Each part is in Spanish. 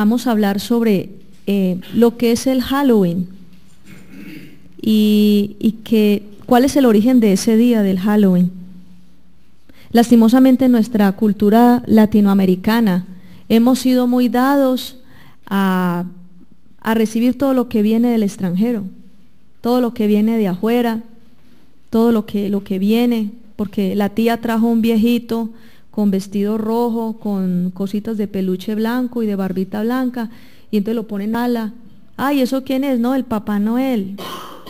vamos a hablar sobre lo que es el Halloween y cuál es el origen de ese día del Halloween. Lastimosamente en nuestra cultura latinoamericana hemos sido muy dados a recibir todo lo que viene del extranjero, todo lo que viene de afuera, todo lo que viene, porque la tía trajo un viejito con vestido rojo, con cositas de peluche blanco y de barbita blanca, y entonces lo ponen a ala. Ay, ¿eso quién es? No, el Papá Noel.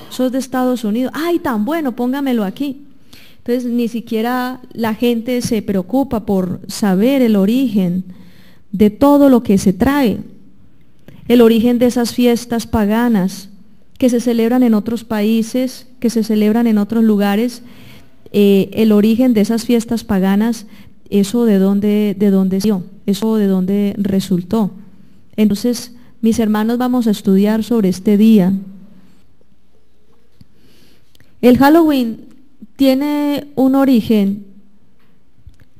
Eso es de Estados Unidos. Ay, tan bueno, póngamelo aquí. Entonces ni siquiera la gente se preocupa por saber el origen de todo lo que se trae, el origen de esas fiestas paganas que se celebran en otros países, que se celebran en otros lugares, el origen de esas fiestas paganas, eso de dónde salió, eso de dónde resultó. Entonces, mis hermanos, vamos a estudiar sobre este día. El Halloween tiene un origen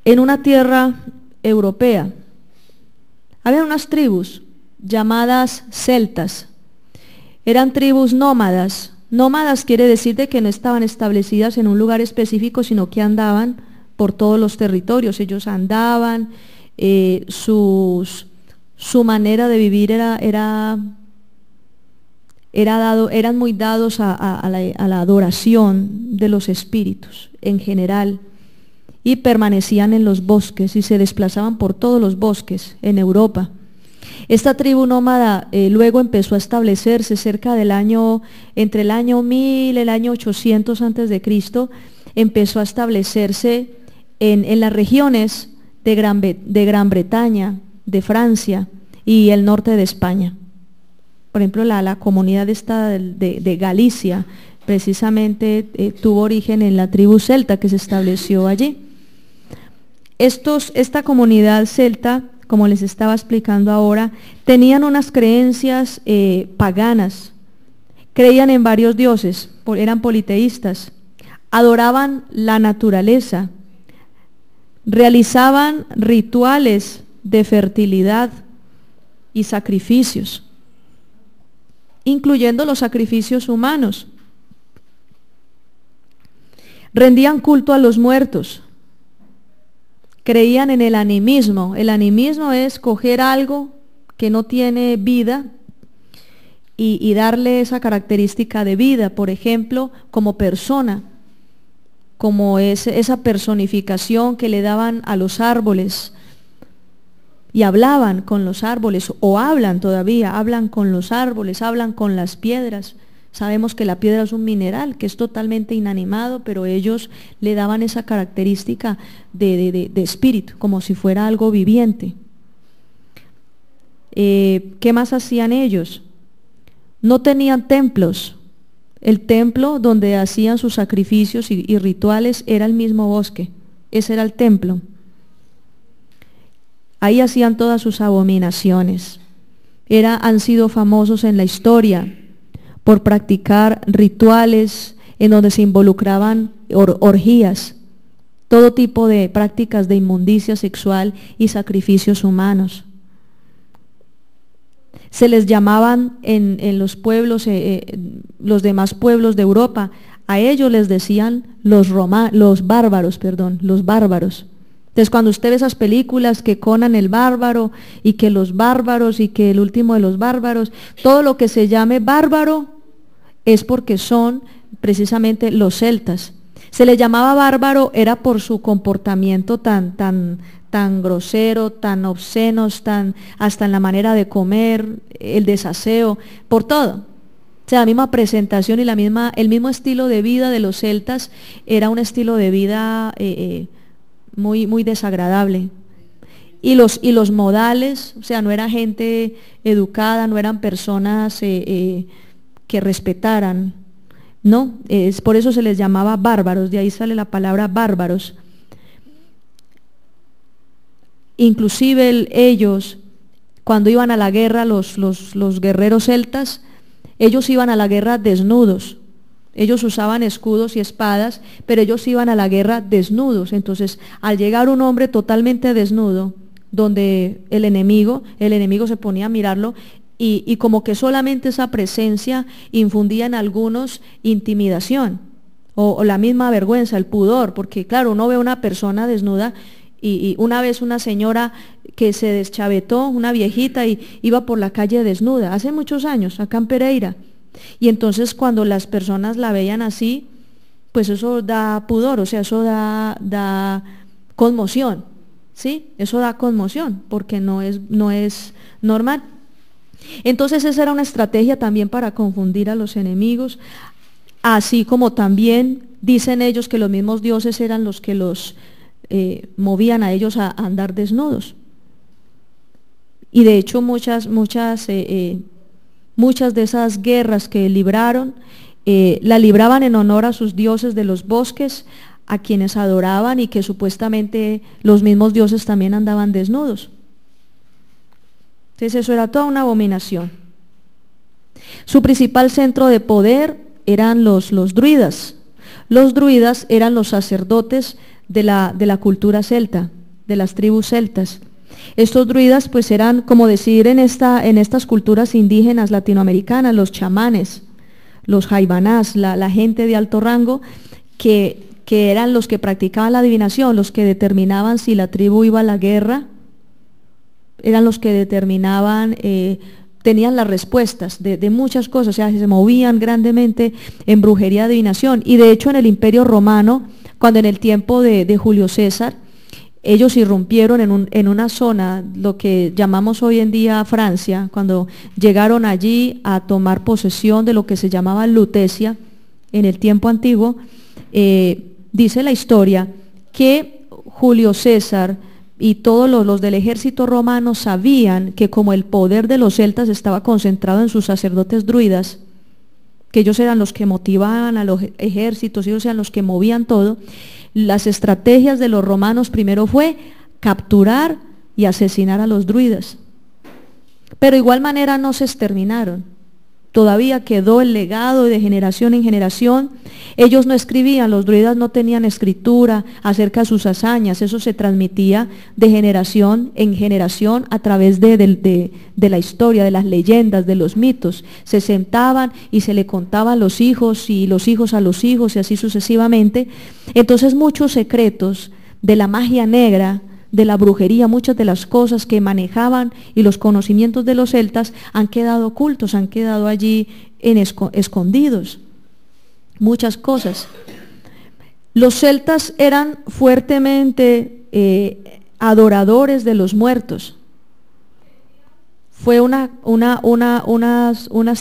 en una tierra europea. Había unas tribus llamadas celtas. Eran tribus nómadas. Nómadas quiere decir de que no estaban establecidas en un lugar específico, sino que andaban por todos los territorios. Ellos andaban, su manera de vivir eran muy dados a la adoración de los espíritus en general, y permanecían en los bosques y se desplazaban por todos los bosques en Europa. Esta tribu nómada luego empezó a establecerse entre el año 1000 y el año 800 antes de Cristo, empezó a establecerse en las regiones de Gran Bretaña, de Francia y el norte de España. Por ejemplo, la comunidad esta de Galicia precisamente tuvo origen en la tribu celta que se estableció allí. Esta comunidad celta, como les estaba explicando ahora, tenían unas creencias paganas, creían en varios dioses, eran politeístas, adoraban la naturaleza, realizaban rituales de fertilidad y sacrificios, incluyendo los sacrificios humanos. Rendían culto a los muertos. Creían en el animismo. El animismo es coger algo que no tiene vida y darle esa característica de vida, por ejemplo, como persona, como esa personificación que le daban a los árboles, y hablaban con los árboles, o hablan todavía, hablan con los árboles, hablan con las piedras. Sabemos que la piedra es un mineral que es totalmente inanimado, pero ellos le daban esa característica de espíritu, como si fuera algo viviente. ¿Qué más hacían ellos? No tenían templos. El templo donde hacían sus sacrificios y rituales era el mismo bosque. Ese era el templo. Ahí hacían todas sus abominaciones. Han sido famosos en la historia por practicar rituales en donde se involucraban orgías, todo tipo de prácticas de inmundicia sexual y sacrificios humanos. Se les llamaban en los pueblos, los demás pueblos de Europa, a ellos les decían los bárbaros. Entonces, cuando usted ve esas películas que Conan el bárbaro y que los bárbaros y que el último de los bárbaros, todo lo que se llame bárbaro es porque son precisamente los celtas. Se le llamaba bárbaro era por su comportamiento tan grosero, tan obsceno, hasta en la manera de comer, el desaseo, por todo. O sea, la misma presentación y el mismo estilo de vida de los celtas era un estilo de vida muy, muy desagradable. Y los modales, o sea, no era gente educada, no eran personas que respetaran, no, por eso se les llamaba bárbaros, de ahí sale la palabra bárbaros. Inclusive ellos, cuando iban a la guerra, los guerreros celtas, ellos iban a la guerra desnudos. Ellos usaban escudos y espadas, pero ellos iban a la guerra desnudos. Entonces, al llegar un hombre totalmente desnudo, donde el enemigo se ponía a mirarlo y como que solamente esa presencia infundía en algunos intimidación o la misma vergüenza, el pudor, porque claro, uno ve a una persona desnuda y una vez una señora que se deschavetó, una viejita, y iba por la calle desnuda, hace muchos años, acá en Pereira, y entonces cuando las personas la veían así, pues eso da pudor, o sea, eso da conmoción, ¿sí? Eso da conmoción, porque no es normal. Entonces esa era una estrategia también para confundir a los enemigos, así como también dicen ellos que los mismos dioses eran los que los movían a ellos a andar desnudos. Y de hecho muchas de esas guerras que libraron, la libraban en honor a sus dioses de los bosques, a quienes adoraban y que supuestamente los mismos dioses también andaban desnudos. Entonces eso era toda una abominación. Su principal centro de poder eran los druidas. Los druidas eran los sacerdotes de la cultura celta, de las tribus celtas. Estos druidas pues eran, como decir en estas culturas indígenas latinoamericanas, los chamanes, los jaibanás, la gente de alto rango que eran los que practicaban la adivinación, los que determinaban si la tribu iba a la guerra, eran los que determinaban, tenían las respuestas de muchas cosas, o sea, se movían grandemente en brujería, adivinación. Y de hecho en el Imperio Romano, cuando en el tiempo de Julio César, ellos irrumpieron en una zona, lo que llamamos hoy en día Francia, cuando llegaron allí a tomar posesión de lo que se llamaba Lutecia en el tiempo antiguo, dice la historia que Julio César y todos los del ejército romano sabían que como el poder de los celtas estaba concentrado en sus sacerdotes druidas, que ellos eran los que motivaban a los ejércitos, ellos eran los que movían todo, las estrategias de los romanos primero fue capturar y asesinar a los druidas. Pero de igual manera no se exterminaron. Todavía quedó el legado de generación en generación. Ellos no escribían, los druidas no tenían escritura acerca de sus hazañas, eso se transmitía de generación en generación a través de la historia, de las leyendas, de los mitos. Se sentaban y se le contaban a los hijos y los hijos a los hijos y así sucesivamente. Entonces muchos secretos de la magia negra, de la brujería, muchas de las cosas que manejaban y los conocimientos de los celtas han quedado ocultos, han quedado allí escondidos. Muchas cosas. Los celtas eran fuertemente adoradores de los muertos. Fue unas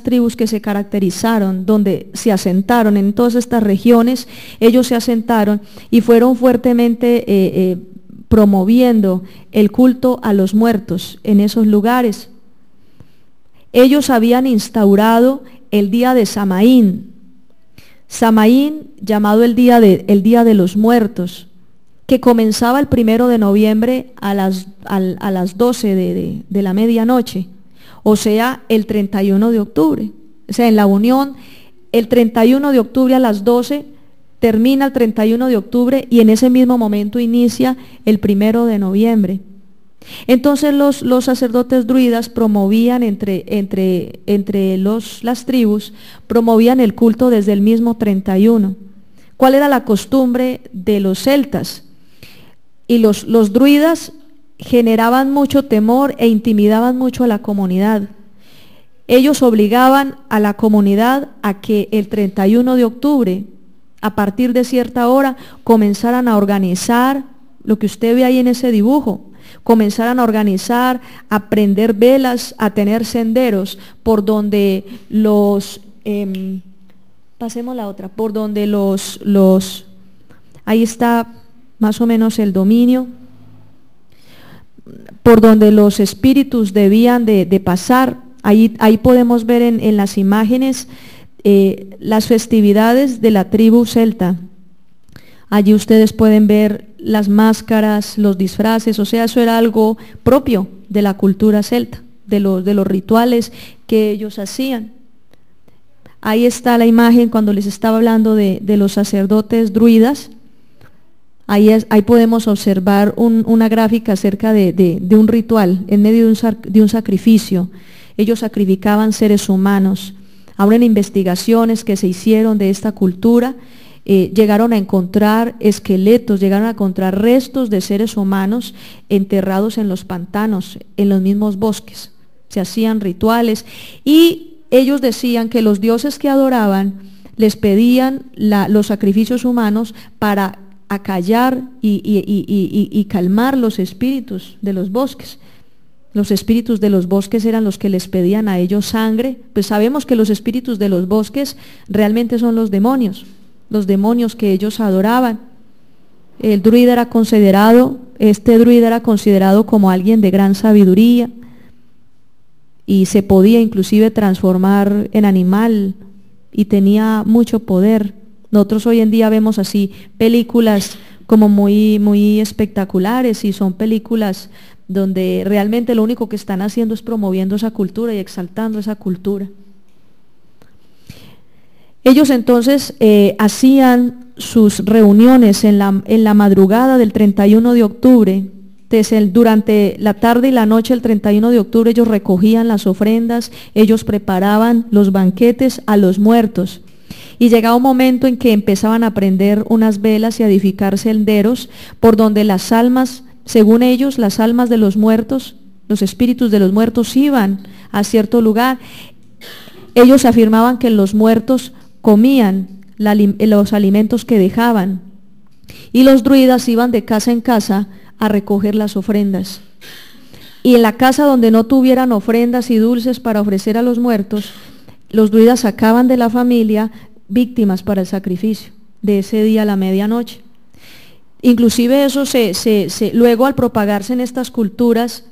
tribus que se caracterizaron, donde se asentaron en todas estas regiones, ellos se asentaron y fueron fuertemente promoviendo el culto a los muertos en esos lugares. Ellos habían instaurado el día de Samaín, llamado el día de los muertos, que comenzaba el 1 de noviembre a las 12 de la medianoche, o sea, el 31 de octubre. O sea, en la unión, el 31 de octubre a las 12 termina el 31 de octubre y en ese mismo momento inicia el 1 de noviembre. Entonces los sacerdotes druidas promovían entre las tribus, promovían el culto desde el mismo 31. ¿Cuál era la costumbre de los celtas? Y los druidas generaban mucho temor e intimidaban mucho a la comunidad. Ellos obligaban a la comunidad a que el 31 de octubre, a partir de cierta hora, comenzaran a organizar lo que usted ve ahí en ese dibujo, comenzaran a organizar, a prender velas, a tener senderos por donde pasemos la otra, por donde ahí está más o menos el dominio, por donde los espíritus debían de pasar. Ahí podemos ver en las imágenes las festividades de la tribu celta. Allí ustedes pueden ver las máscaras, los disfraces, o sea, eso era algo propio de la cultura celta, de los rituales que ellos hacían. Ahí está la imagen cuando les estaba hablando de los sacerdotes druidas. Ahí podemos observar una gráfica acerca de un ritual, en medio de un sacrificio. Ellos sacrificaban seres humanos. Ahora en investigaciones que se hicieron de esta cultura, llegaron a encontrar esqueletos, llegaron a encontrar restos de seres humanos enterrados en los pantanos, en los mismos bosques. Se hacían rituales y ellos decían que los dioses que adoraban les pedían los sacrificios humanos para acallar y calmar los espíritus de los bosques. Los espíritus de los bosques eran los que les pedían a ellos sangre. Pues sabemos que los espíritus de los bosques realmente son los demonios que ellos adoraban. Este druida era considerado como alguien de gran sabiduría y se podía inclusive transformar en animal y tenía mucho poder. Nosotros hoy en día vemos así películas como muy espectaculares y son películas donde realmente lo único que están haciendo es promoviendo esa cultura y exaltando esa cultura. Ellos entonces hacían sus reuniones en la madrugada del 31 de octubre, durante la tarde y la noche del 31 de octubre ellos recogían las ofrendas, ellos preparaban los banquetes a los muertos. Y llegaba un momento en que empezaban a prender unas velas y a edificar senderos por donde las almas, según ellos, las almas de los muertos, los espíritus de los muertos iban a cierto lugar. Ellos afirmaban que los muertos comían los alimentos que dejaban y los druidas iban de casa en casa a recoger las ofrendas. Y en la casa donde no tuvieran ofrendas y dulces para ofrecer a los muertos, los druidas sacaban de la familia víctimas para el sacrificio de ese día a la medianoche. Inclusive eso luego al propagarse en estas culturas,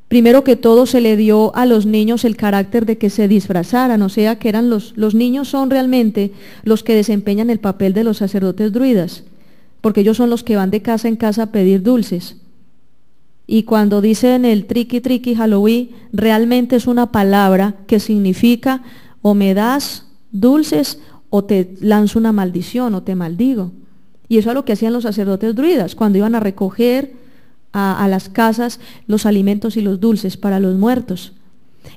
primero que todo se le dio a los niños el carácter de que se disfrazaran, o sea que eran los niños son realmente los que desempeñan el papel de los sacerdotes druidas, porque ellos son los que van de casa en casa a pedir dulces. Y cuando dicen el triqui triqui Halloween, realmente es una palabra que significa o me das dulces o te lanzo una maldición o te maldigo. Y eso es lo que hacían los sacerdotes druidas cuando iban a recoger a las casas los alimentos y los dulces para los muertos.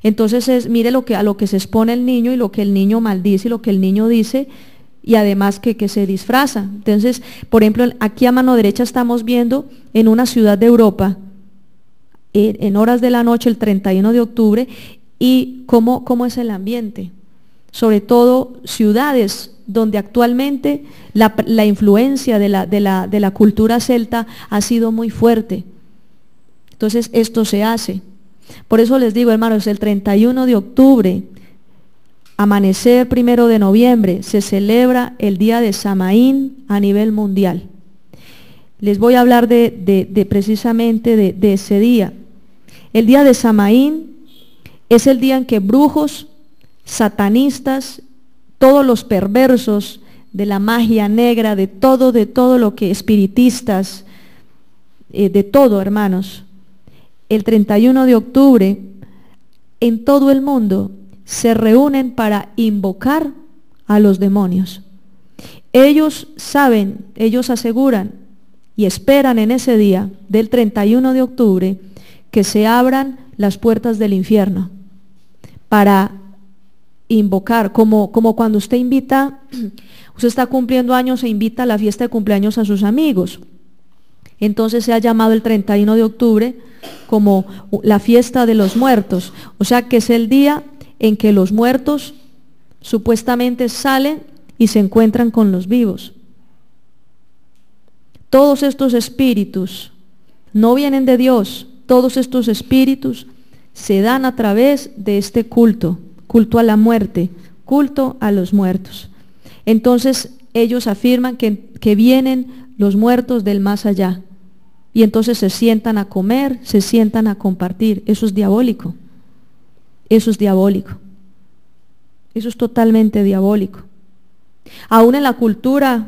Entonces mire a lo que se expone el niño y lo que el niño maldice y lo que el niño dice, y además que se disfraza. Entonces, por ejemplo, aquí a mano derecha estamos viendo en una ciudad de Europa, en horas de la noche, el 31 de octubre, y cómo es el ambiente. Sobre todo ciudades donde actualmente la influencia de la cultura celta ha sido muy fuerte. Entonces esto se hace. Por eso les digo, hermanos, el 31 de octubre, amanecer 1 de noviembre, se celebra el día de Samaín a nivel mundial. Les voy a hablar precisamente de ese día. El día de Samaín es el día en que brujos, satanistas, todos los perversos de la magia negra, de todo lo que espiritistas, de todo, hermanos, el 31 de octubre en todo el mundo se reúnen para invocar a los demonios. Ellos saben, ellos aseguran y esperan en ese día del 31 de octubre que se abran las puertas del infierno para invocar, como cuando usted está cumpliendo años e invita a la fiesta de cumpleaños a sus amigos. Entonces se ha llamado el 31 de octubre como la fiesta de los muertos, o sea que es el día en que los muertos supuestamente salen y se encuentran con los vivos. Todos estos espíritus no vienen de Dios, todos estos espíritus se dan a través de este culto a la muerte, culto a los muertos. Entonces ellos afirman que vienen los muertos del más allá y entonces se sientan a comer, se sientan a compartir. Eso es diabólico, eso es diabólico, eso es totalmente diabólico. Aún en la cultura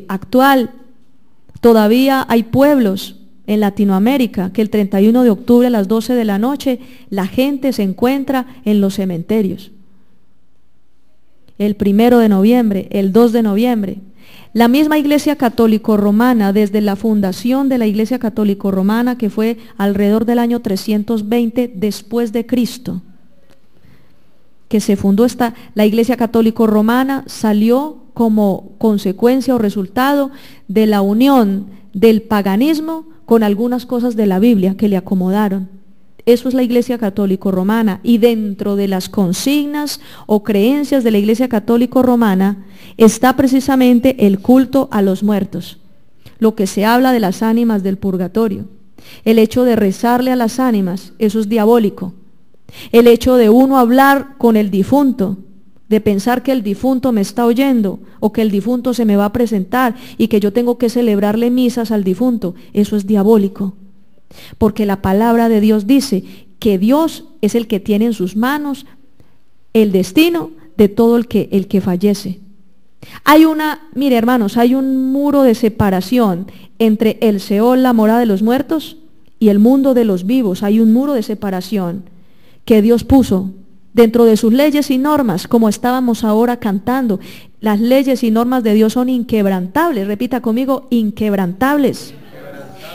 actual todavía hay pueblos en Latinoamérica que el 31 de octubre a las 12 de la noche la gente se encuentra en los cementerios. El 1 de noviembre, el 2 de noviembre. La misma Iglesia Católico Romana, desde la fundación de la Iglesia Católico Romana, que fue alrededor del año 320 después de Cristo, que se fundó la Iglesia Católico Romana, salió como consecuencia o resultado de la unión del paganismo con algunas cosas de la Biblia que le acomodaron. Eso es la Iglesia Católico Romana, y dentro de las consignas o creencias de la Iglesia Católico Romana está precisamente el culto a los muertos, lo que se habla de las ánimas del purgatorio, el hecho de rezarle a las ánimas, eso es diabólico. El hecho de uno hablar con el difunto, de pensar que el difunto me está oyendo o que el difunto se me va a presentar y que yo tengo que celebrarle misas al difunto, eso es diabólico. Porque la palabra de Dios dice que Dios es el que tiene en sus manos el destino de todo el que fallece. Mire hermanos, hay un muro de separación entre el Seol, la morada de los muertos, y el mundo de los vivos. Hay un muro de separación que Dios puso dentro de sus leyes y normas, como estábamos ahora cantando. Las leyes y normas de Dios son inquebrantables. Repita conmigo, inquebrantables.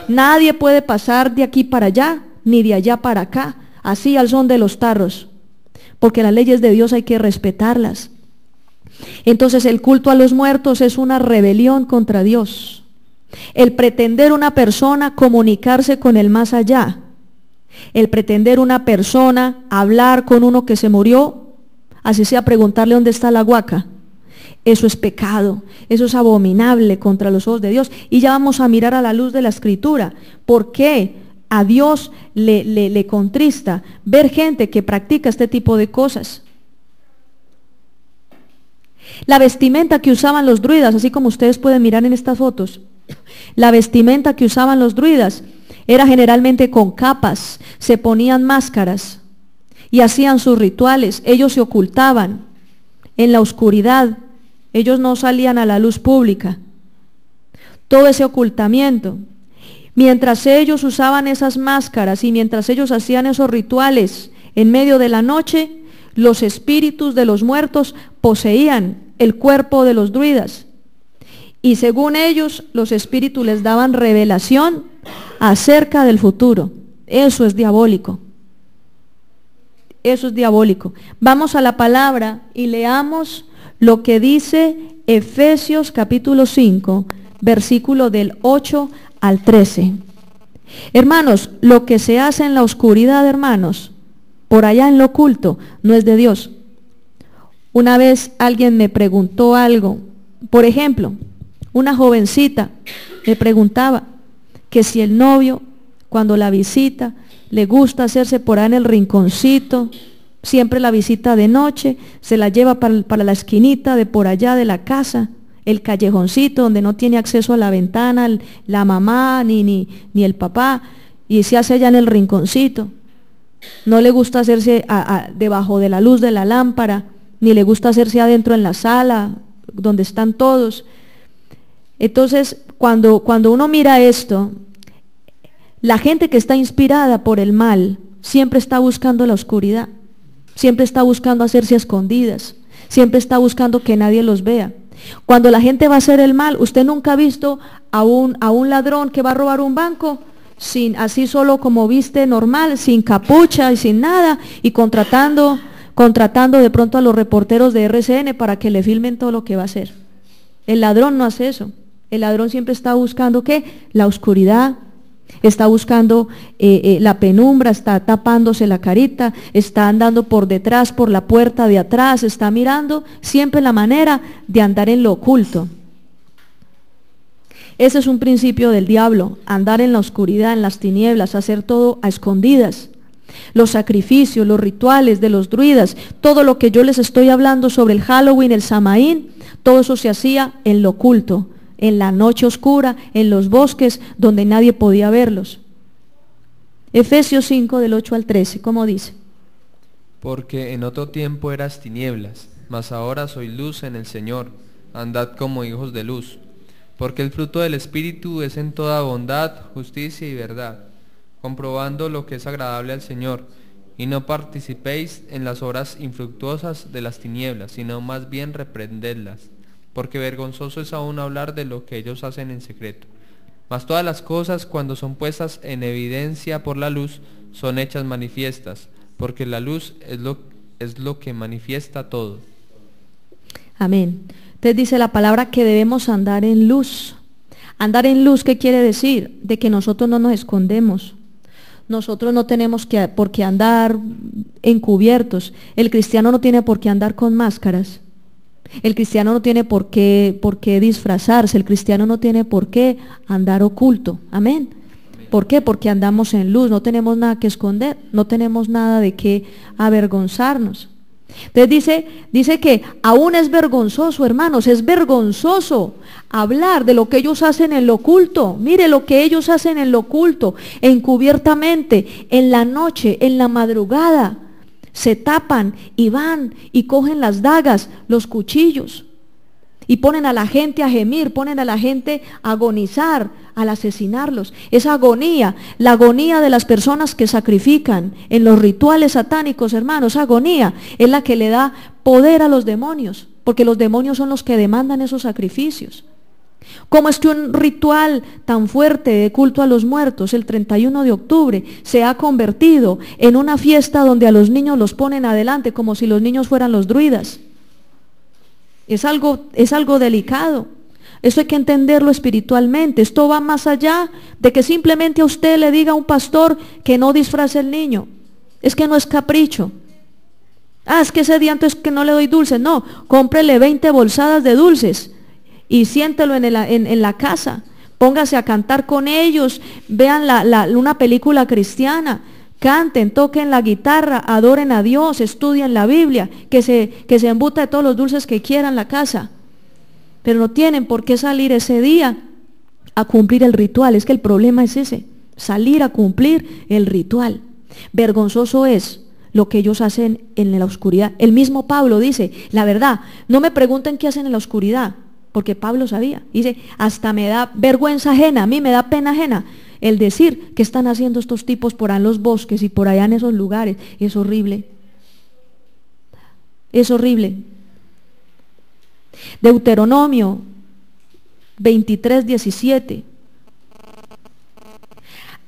Nadie puede pasar de aquí para allá, ni de allá para acá, así al son de los tarros, porque las leyes de Dios hay que respetarlas. Entonces el culto a los muertos es una rebelión contra Dios. El pretender una persona comunicarse con el más allá, el pretender una persona hablar con uno que se murió, así sea preguntarle dónde está la guaca, eso es pecado, eso es abominable contra los ojos de Dios. Y ya vamos a mirar a la luz de la Escritura por qué a Dios le contrista ver gente que practica este tipo de cosas. La vestimenta que usaban los druidas, así como ustedes pueden mirar en estas fotos, la vestimenta que usaban los druidas era generalmente con capas, se ponían máscaras y hacían sus rituales. Ellos se ocultaban en la oscuridad, ellos no salían a la luz pública. Todo ese ocultamiento, mientras ellos usaban esas máscaras y mientras ellos hacían esos rituales en medio de la noche, los espíritus de los muertos poseían el cuerpo de los druidas. Y según ellos, los espíritus les daban revelación acerca del futuro. Eso es diabólico. Eso es diabólico. Vamos a la palabra y leamos lo que dice Efesios capítulo 5, versículo del 8 al 13. Hermanos, lo que se hace en la oscuridad, hermanos, por allá en lo oculto, no es de Dios. Una vez alguien me preguntó algo, por ejemplo, una jovencita me preguntaba que si el novio, cuando la visita, le gusta hacerse por ahí en el rinconcito, siempre la visita de noche, se la lleva para la esquinita de por allá de la casa, el callejoncito donde no tiene acceso a la ventana, la mamá ni el papá, y se hace allá en el rinconcito. No le gusta hacerse debajo de la luz de la lámpara, ni le gusta hacerse adentro en la sala, donde están todos. Entonces, cuando uno mira esto, la gente que está inspirada por el mal, siempre está buscando la oscuridad, siempre está buscando hacerse a escondidas, siempre está buscando que nadie los vea. Cuando la gente va a hacer el mal, usted nunca ha visto a un ladrón que va a robar un banco, así solo como viste normal, sin capucha y sin nada, y contratando de pronto a los reporteros de RCN para que le filmen todo lo que va a hacer. El ladrón no hace eso. El ladrón siempre está buscando ¿qué? La oscuridad, está buscando la penumbra, está tapándose la carita, está andando por detrás, por la puerta de atrás, está mirando siempre la manera de andar en lo oculto. Ese es un principio del diablo, andar en la oscuridad, en las tinieblas, hacer todo a escondidas. Los sacrificios, los rituales de los druidas, todo lo que yo les estoy hablando sobre el Halloween, el Samaín, todo eso se hacía en lo oculto, en la noche oscura, en los bosques donde nadie podía verlos. Efesios 5 del 8 al 13, ¿cómo dice? Porque en otro tiempo eras tinieblas, mas ahora soy luz en el Señor, andad como hijos de luz. Porque el fruto del Espíritu es en toda bondad, justicia y verdad, comprobando lo que es agradable al Señor, y no participéis en las obras infructuosas de las tinieblas, sino más bien reprendedlas. porque vergonzoso es aún hablar de lo que ellos hacen en secreto. Mas todas las cosas, cuando son puestas en evidencia por la luz, son hechas manifiestas, porque la luz es lo que manifiesta todo. Amén. Entonces dice la palabra que debemos andar en luz. Andar en luz, ¿qué quiere decir? De que nosotros no nos escondemos. Nosotros no tenemos por qué andar encubiertos. El cristiano no tiene por qué andar con máscaras. El cristiano no tiene por qué disfrazarse. El cristiano no tiene por qué andar oculto. Amén. ¿Por qué? Porque andamos en luz. No tenemos nada que esconder. No tenemos nada de qué avergonzarnos. Entonces dice que aún es vergonzoso, hermanos, es vergonzoso hablar de lo que ellos hacen en lo oculto. Mire lo que ellos hacen en lo oculto, encubiertamente, en la noche, en la madrugada. Se tapan y van y cogen las dagas, los cuchillos, y ponen a la gente a gemir, ponen a la gente a agonizar al asesinarlos. Esa agonía, la agonía de las personas que sacrifican en los rituales satánicos, hermanos, esa agonía es la que le da poder a los demonios, porque los demonios son los que demandan esos sacrificios. ¿Cómo es que un ritual tan fuerte de culto a los muertos, el 31 de octubre, se ha convertido en una fiesta donde a los niños los ponen adelante como si los niños fueran los druidas? Es algo delicado. Eso hay que entenderlo espiritualmente. Esto va más allá de que simplemente a usted le diga a un pastor que no disfrace el niño. Es que no es capricho. Es que ese día entonces que no le doy dulces. No, cómprele 20 bolsadas de dulces y siéntelo en la casa. Póngase a cantar con ellos, vean una película cristiana, canten, toquen la guitarra, adoren a Dios, estudien la Biblia, que se embuta de todos los dulces que quieran la casa. Pero no tienen por qué salir ese día a cumplir el ritual. Es que el problema es ese, salir a cumplir el ritual. Vergonzoso es lo que ellos hacen en la oscuridad. El mismo Pablo dice, la verdad, no me pregunten qué hacen en la oscuridad, porque Pablo sabía. Dice, hasta me da vergüenza ajena, a mí me da pena ajena el decir que están haciendo estos tipos por allá en los bosques y por allá en esos lugares. Es horrible. Es horrible. Deuteronomio 23:17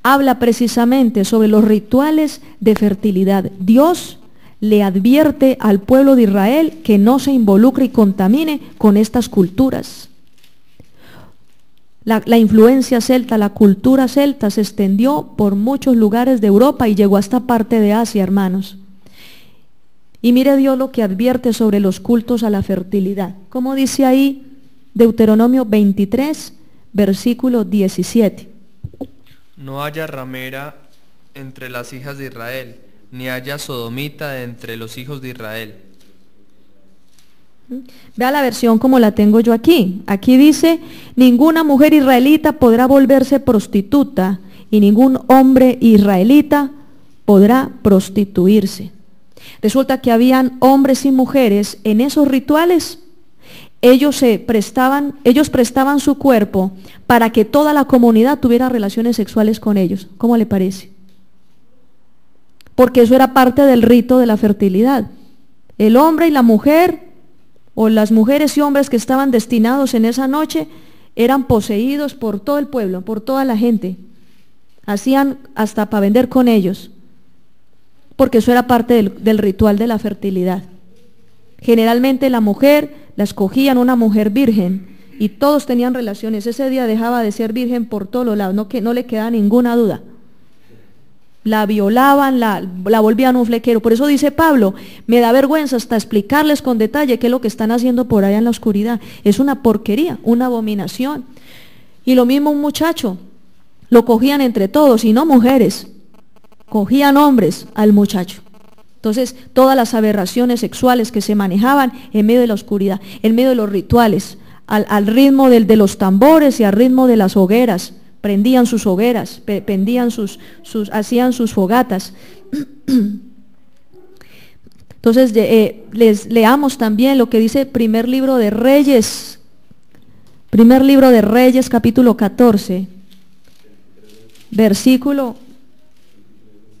habla precisamente sobre los rituales de fertilidad. Dios le advierte al pueblo de Israel que no se involucre y contamine con estas culturas. La influencia celta, la cultura celta se extendió por muchos lugares de Europa y llegó hasta parte de Asia, hermanos. Y mire Dios lo que advierte sobre los cultos a la fertilidad. Como dice ahí Deuteronomio 23, versículo 17. No haya ramera entre las hijas de Israel, ni haya sodomita entre los hijos de Israel. Vea la versión como la tengo yo aquí. Aquí dice, ninguna mujer israelita podrá volverse prostituta y ningún hombre israelita podrá prostituirse. Resulta que habían hombres y mujeres en esos rituales. Ellos prestaban su cuerpo para que toda la comunidad tuviera relaciones sexuales con ellos. ¿Cómo le parece? Porque eso era parte del rito de la fertilidad. El hombre y la mujer, o las mujeres y hombres que estaban destinados en esa noche, eran poseídos por todo el pueblo, por toda la gente. Hacían hasta para vender con ellos, porque eso era parte del ritual de la fertilidad. Generalmente la mujer la escogían una mujer virgen y todos tenían relaciones. Ese día dejaba de ser virgen por todos los lados, no le quedaba ninguna duda. La violaban, la volvían un flequero. Por eso dice Pablo, me da vergüenza hasta explicarles con detalle qué es lo que están haciendo por allá en la oscuridad. Es una porquería, una abominación. Y lo mismo un muchacho, lo cogían entre todos y no mujeres, cogían hombres al muchacho. Entonces, todas las aberraciones sexuales que se manejaban en medio de la oscuridad, en medio de los rituales, al ritmo de los tambores y al ritmo de las hogueras, prendían sus hogueras, hacían sus fogatas. Entonces, les leamos también lo que dice primer libro de Reyes, capítulo 14, versículo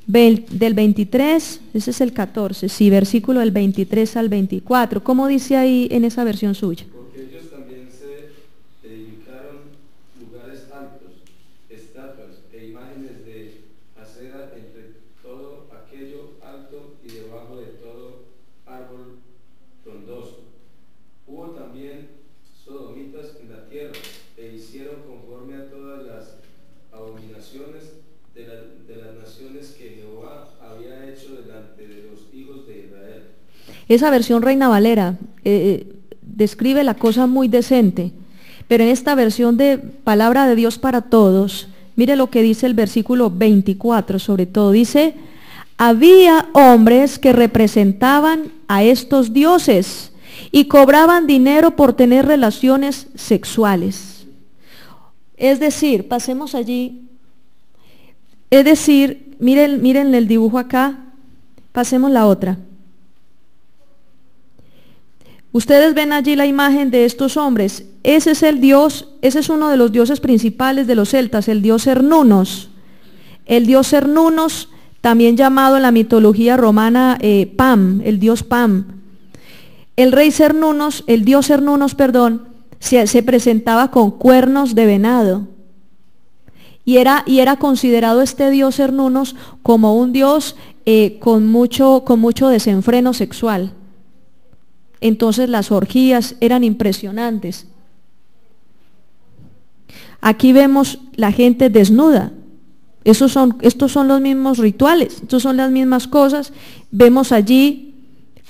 del 23, ese es el 14, sí, versículo del 23 al 24. ¿Cómo dice ahí en esa versión suya? Porque ellos Esa versión Reina Valera describe la cosa muy decente, pero en esta versión de Palabra de Dios para Todos, mire lo que dice el versículo 24, sobre todo, dice: había hombres que representaban a estos dioses y cobraban dinero por tener relaciones sexuales. Es decir, pasemos allí, es decir, miren el dibujo acá, pasemos la otra. Ustedes ven allí la imagen de estos hombres. Ese es el dios, ese es uno de los dioses principales de los celtas, el dios Cernunnos. El dios Cernunnos, también llamado en la mitología romana Pam, el dios Pam. El rey Cernunnos, el dios Cernunnos, perdón, se presentaba con cuernos de venado. Y era considerado este dios Cernunnos como un dios con mucho desenfreno sexual. Entonces las orgías eran impresionantes. Aquí vemos la gente desnuda. Estos son los mismos rituales, estos son las mismas cosas. Vemos allí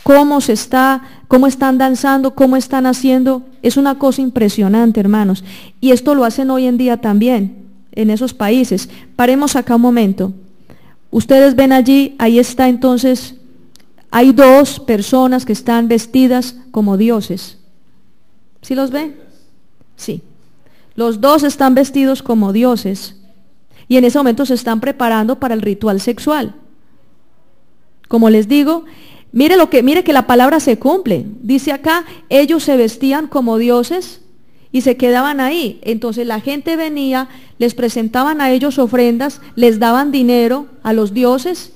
cómo están danzando, cómo están haciendo. Es una cosa impresionante, hermanos. Y esto lo hacen hoy en día también en esos países. Paremos acá un momento. Ustedes ven allí, ahí está entonces. Hay dos personas que están vestidas como dioses. ¿Sí los ven? Sí. Los dos están vestidos como dioses. Y en ese momento se están preparando para el ritual sexual. Como les digo, mire que la palabra se cumple. Dice acá, ellos se vestían como dioses y se quedaban ahí. Entonces la gente venía, les presentaban a ellos ofrendas, les daban dinero a los dioses.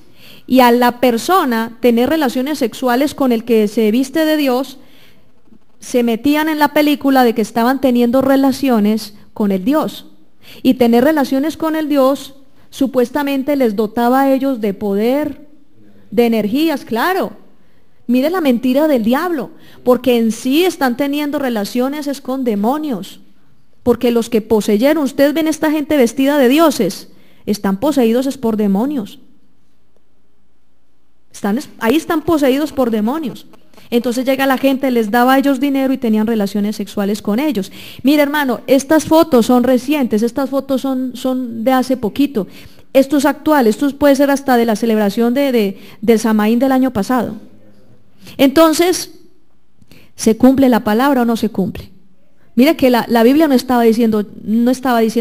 Y a la persona tener relaciones sexuales con el que se viste de Dios, se metían en la película de que estaban teniendo relaciones con el Dios. Y tener relaciones con el Dios supuestamente les dotaba a ellos de poder, de energías, claro. Mire la mentira del diablo, porque en sí están teniendo relaciones es con demonios. Porque los que poseyeron, ustedes ven esta gente vestida de dioses, están poseídos es por demonios. Ahí están poseídos por demonios. Entonces llega la gente, les daba a ellos dinero y tenían relaciones sexuales con ellos. Mira, hermano, estas fotos son recientes, estas fotos son de hace poquito. Esto es actual, esto puede ser hasta de la celebración del Samaín del año pasado. Entonces, ¿se cumple la palabra o no se cumple? Mira que la Biblia no estaba diciendo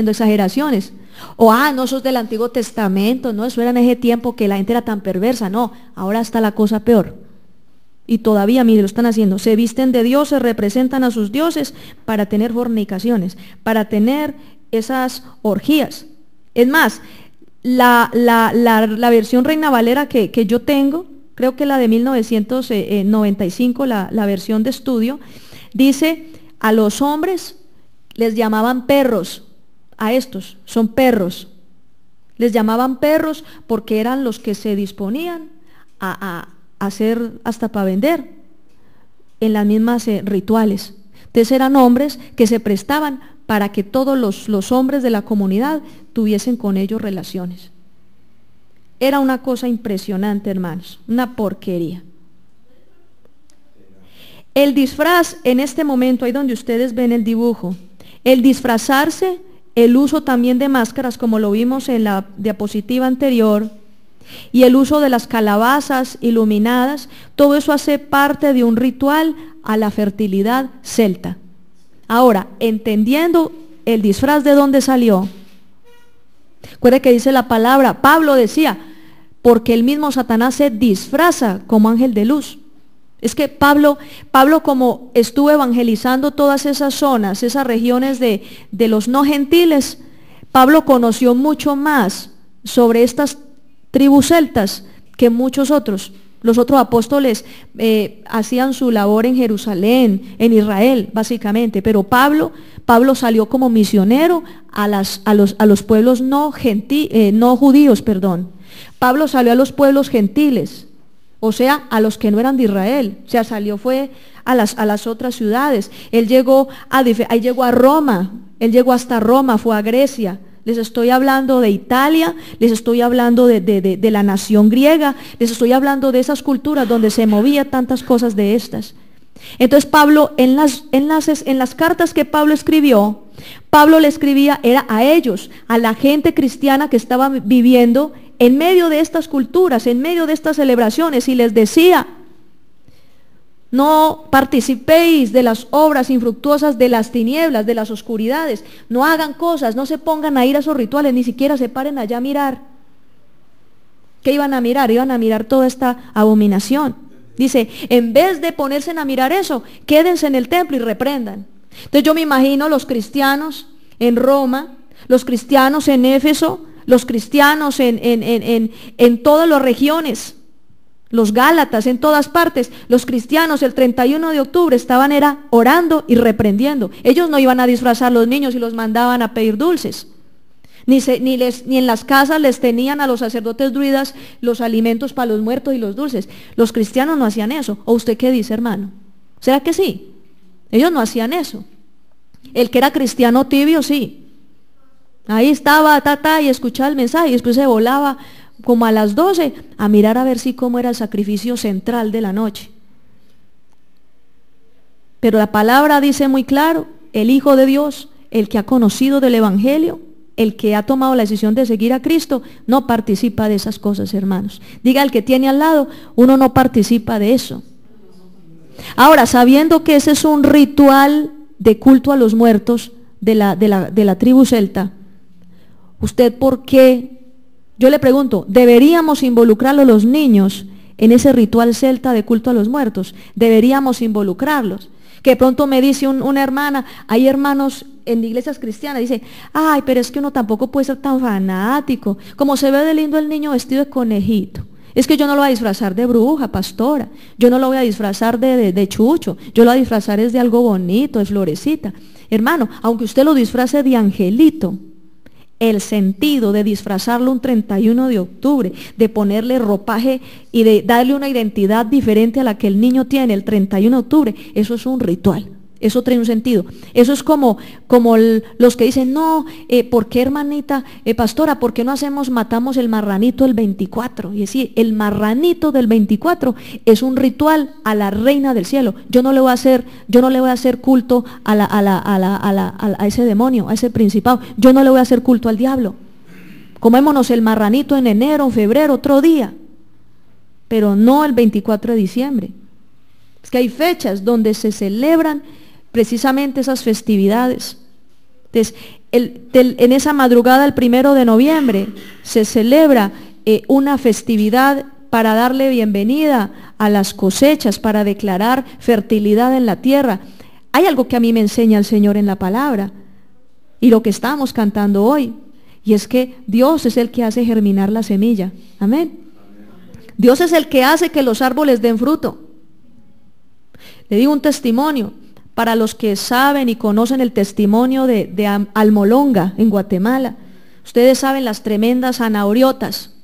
exageraciones. O, no sos del Antiguo Testamento, no, eso era en ese tiempo que la gente era tan perversa. No, ahora está la cosa peor. Y todavía, mire, lo están haciendo. Se visten de dioses, representan a sus dioses para tener fornicaciones, para tener esas orgías. Es más, la versión Reina Valera que yo tengo, creo que la de 1995, la versión de estudio, dice, a los hombres les llamaban perros. A estos, son perros. Les llamaban perros porque eran los que se disponían a hacer hasta para vender en las mismas rituales. Entonces eran hombres que se prestaban para que todos los hombres de la comunidad tuviesen con ellos relaciones. Era una cosa impresionante, hermanos, una porquería. El disfraz en este momento, ahí donde ustedes ven el dibujo, el disfrazarse, el uso también de máscaras, como lo vimos en la diapositiva anterior, y el uso de las calabazas iluminadas, todo eso hace parte de un ritual a la fertilidad celta. Ahora, entendiendo el disfraz de dónde salió, recuerde que dice la palabra, Pablo decía, porque el mismo Satanás se disfraza como ángel de luz. Es que Pablo como estuvo evangelizando todas esas zonas, esas regiones de los no gentiles, Pablo conoció mucho más sobre estas tribus celtas que muchos otros. Los otros apóstoles hacían su labor en Jerusalén, en Israel, básicamente, pero Pablo salió como misionero a los pueblos no judíos, perdón. Pablo salió a los pueblos gentiles. O sea, a los que no eran de Israel. O sea, fue a las otras ciudades. Él llegó a Roma, él llegó hasta Roma, fue a Grecia. les estoy hablando de Italia, les estoy hablando de la nación griega, les estoy hablando de esas culturas donde se movía tantas cosas de estas. Entonces Pablo, en las cartas que Pablo escribió, Pablo le escribía, era a ellos, a la gente cristiana que estaba viviendo en medio de estas culturas, en medio de estas celebraciones, y les decía: no participéis de las obras infructuosas de las tinieblas, de las oscuridades, no hagan cosas, no se pongan a ir a esos rituales, ni siquiera se paren allá a mirar. ¿Qué iban a mirar? Iban a mirar toda esta abominación. Dice, en vez de ponerse a mirar eso, quédense en el templo y reprendan. Entonces yo me imagino los cristianos en Roma, los cristianos en Éfeso, los cristianos en todas las regiones, los gálatas en todas partes. Los cristianos el 31 de octubre estaban orando y reprendiendo. Ellos no iban a disfrazar a los niños y los mandaban a pedir dulces. Ni en las casas les tenían a los sacerdotes druidas los alimentos para los muertos y los dulces. Los cristianos no hacían eso. ¿O usted qué dice, hermano? ¿Será que sí? Ellos no hacían eso. El que era cristiano tibio, sí. Ahí estaba, y escuchaba el mensaje, y después se volaba como a las 12 a mirar a ver si cómo era el sacrificio central de la noche. Pero la palabra dice muy claro, el Hijo de Dios, el que ha conocido del Evangelio, el que ha tomado la decisión de seguir a Cristo, no participa de esas cosas, hermanos. Diga al que tiene al lado, uno no participa de eso. Ahora, sabiendo que ese es un ritual de culto a los muertos de la tribu celta, ¿usted por qué? Yo le pregunto, ¿deberíamos involucrarlo los niños en ese ritual celta de culto a los muertos? ¿Deberíamos involucrarlos? Que de pronto me dice una hermana, hay hermanos en iglesias cristianas, dice, ay, pero es que uno tampoco puede ser tan fanático, como se ve de lindo el niño vestido de conejito. Es que yo no lo voy a disfrazar de bruja, pastora, yo no lo voy a disfrazar de chucho, yo lo voy a disfrazar es de algo bonito, de florecita. Hermano, aunque usted lo disfrace de angelito, el sentido de disfrazarlo un 31 de octubre, de ponerle ropaje y de darle una identidad diferente a la que el niño tiene el 31 de octubre, eso es un ritual, eso trae un sentido. Eso es como los que dicen, no, ¿por qué, hermanita, pastora, por qué no matamos el marranito el 24? Y decir, el marranito del 24 es un ritual a la reina del cielo. Yo no le voy a hacer culto a ese demonio, a ese principado. Yo no le voy a hacer culto al diablo. Comémonos el marranito en enero, en febrero, otro día, pero no el 24 de diciembre. Es que hay fechas donde se celebran precisamente esas festividades. Entonces, en esa madrugada del 1 de noviembre se celebra una festividad para darle bienvenida a las cosechas, para declarar fertilidad en la tierra. Hay algo que a mí me enseña el Señor en la palabra, y lo que estamos cantando hoy, y es que Dios es el que hace germinar la semilla. Amén. Dios es el que hace que los árboles den fruto. Le digo un testimonio para los que saben y conocen el testimonio de Almolonga en Guatemala. Ustedes saben las tremendas zanahoriotas,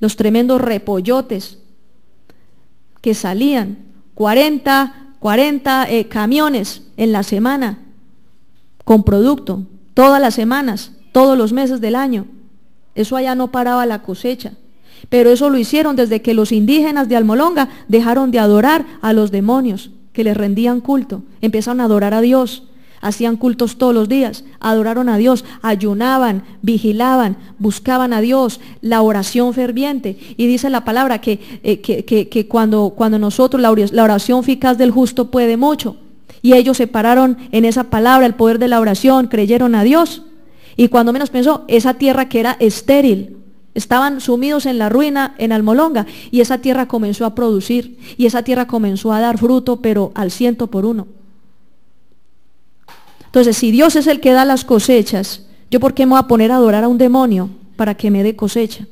los tremendos repollotes que salían, 40 camiones en la semana con producto, todas las semanas, todos los meses del año. Eso allá no paraba la cosecha. Pero eso lo hicieron desde que los indígenas de Almolonga dejaron de adorar a los demonios que les rendían culto, empezaron a adorar a Dios, hacían cultos todos los días, adoraron a Dios, ayunaban, vigilaban, buscaban a Dios, la oración ferviente. Y dice la palabra que cuando nosotros, la oración eficaz del justo puede mucho. Y ellos se pararon en esa palabra, el poder de la oración, creyeron a Dios. Y cuando menos pensó, esa tierra que era estéril, estaban sumidos en la ruina en Almolonga, y esa tierra comenzó a producir, y esa tierra comenzó a dar fruto, pero al 100 por 1. Entonces, si Dios es el que da las cosechas, ¿yo por qué me voy a poner a adorar a un demonio para que me dé cosecha?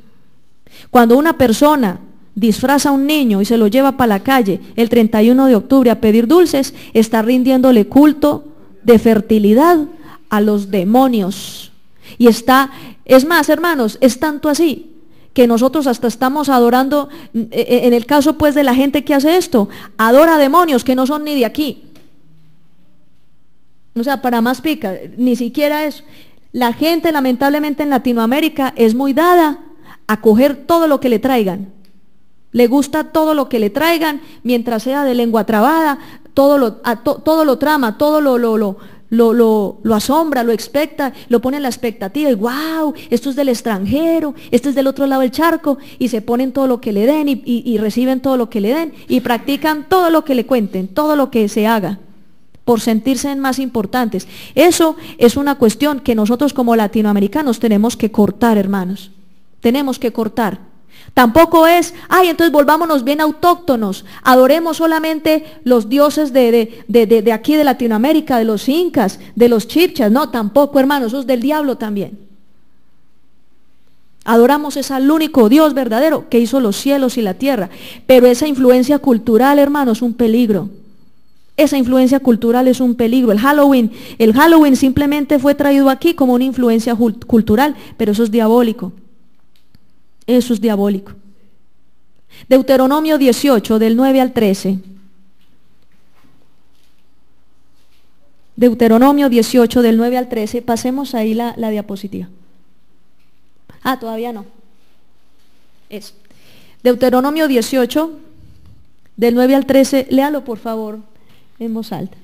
Cuando una persona disfraza a un niño y se lo lleva para la calle el 31 de octubre a pedir dulces, está rindiéndole culto de fertilidad a los demonios. Y es más, hermanos, es tanto así que nosotros hasta estamos adorando, en el caso pues de la gente que hace esto, adora a demonios que no son ni de aquí. O sea, para más pica, ni siquiera eso. La gente lamentablemente en Latinoamérica es muy dada a coger todo lo que le traigan. Le gusta todo lo que le traigan, mientras sea de lengua trabada, todo lo trama, todo lo asombra, lo expecta, lo pone en la expectativa y wow, esto es del extranjero, esto es del otro lado del charco, y se ponen todo lo que le den y reciben todo lo que le den y practican todo lo que le cuenten, todo lo que se haga, por sentirse más importantes. Eso es una cuestión que nosotros como latinoamericanos tenemos que cortar, hermanos. Tenemos que cortar. Tampoco es, ay, entonces volvámonos bien autóctonos, adoremos solamente los dioses de aquí de Latinoamérica, de los incas, de los chibchas. No, tampoco, hermanos, eso es del diablo también. Adoramos es al único Dios verdadero que hizo los cielos y la tierra. Pero esa influencia cultural, hermanos, es un peligro. Esa influencia cultural es un peligro. El Halloween simplemente fue traído aquí como una influencia cultural, pero eso es diabólico. Eso es diabólico. Deuteronomio 18, del 9 al 13. Deuteronomio 18, del 9 al 13. Pasemos ahí la diapositiva. Ah, todavía no. Es Deuteronomio 18, del 9 al 13. Léalo, por favor, en voz alta.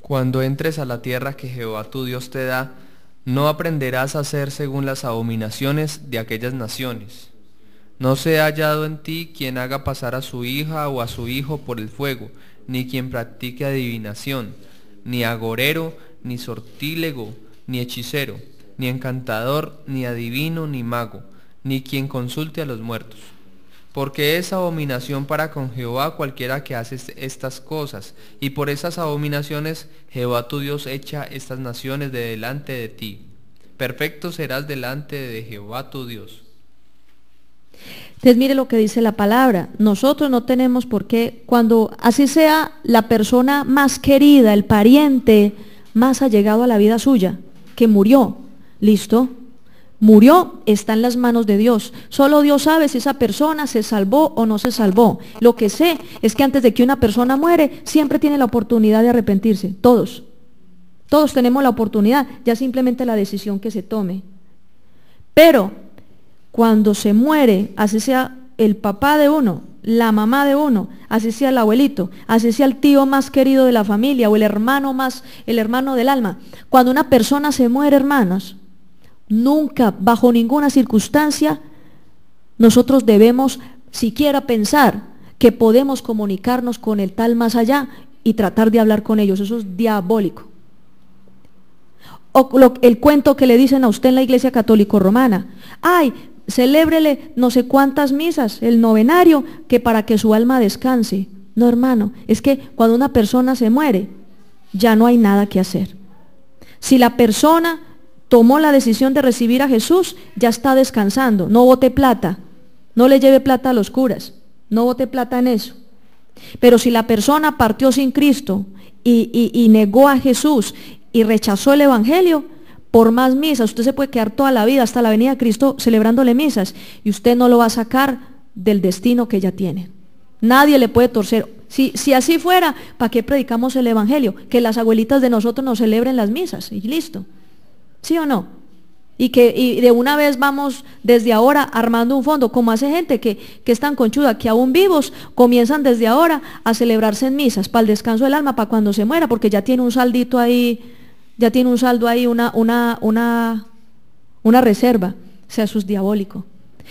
Cuando entres a la tierra que Jehová tu Dios te da, no aprenderás a hacer según las abominaciones de aquellas naciones. No sea hallado en ti quien haga pasar a su hija o a su hijo por el fuego, ni quien practique adivinación, ni agorero, ni sortílego, ni hechicero, ni encantador, ni adivino, ni mago, ni quien consulte a los muertos. Porque es abominación para con Jehová cualquiera que hace estas cosas, y por esas abominaciones Jehová tu Dios echa estas naciones de delante de ti. Perfecto serás delante de Jehová tu Dios. Entonces mire lo que dice la palabra. Nosotros no tenemos por qué, cuando así sea la persona más querida, el pariente más allegado a la vida suya, que murió, listo, murió, está en las manos de Dios. Solo Dios sabe si esa persona se salvó o no se salvó. Lo que sé es que antes de que una persona muere, siempre tiene la oportunidad de arrepentirse. Todos tenemos la oportunidad, ya simplemente la decisión que se tome. Pero cuando se muere, así sea el papá de uno, la mamá de uno, así sea el abuelito, así sea el tío más querido de la familia o el hermano del alma, cuando una persona se muere, hermanos, nunca, bajo ninguna circunstancia, nosotros debemos siquiera pensar que podemos comunicarnos con el tal más allá y tratar de hablar con ellos. Eso es diabólico. O el cuento que le dicen a usted en la iglesia católico romana, ay, celébrele no sé cuántas misas, el novenario, que para que su alma descanse. No, hermano, es que cuando una persona se muere, ya no hay nada que hacer. Si la persona tomó la decisión de recibir a Jesús, ya está descansando. No bote plata, no le lleve plata a los curas, no bote plata en eso. Pero si la persona partió sin Cristo y negó a Jesús y rechazó el evangelio, por más misas, usted se puede quedar toda la vida hasta la venida de Cristo celebrándole misas y usted no lo va a sacar del destino que ya tiene. Nadie le puede torcer. Si así fuera, ¿para qué predicamos el evangelio? Que las abuelitas de nosotros nos celebren las misas y listo. ¿Sí o no? Y de una vez vamos desde ahora armando un fondo, como hace gente que es tan conchuda, que aún vivos comienzan desde ahora a celebrarse en misas, para el descanso del alma, para cuando se muera, porque ya tiene un saldito ahí, ya tiene un saldo ahí, una reserva. O sea, eso es diabólico.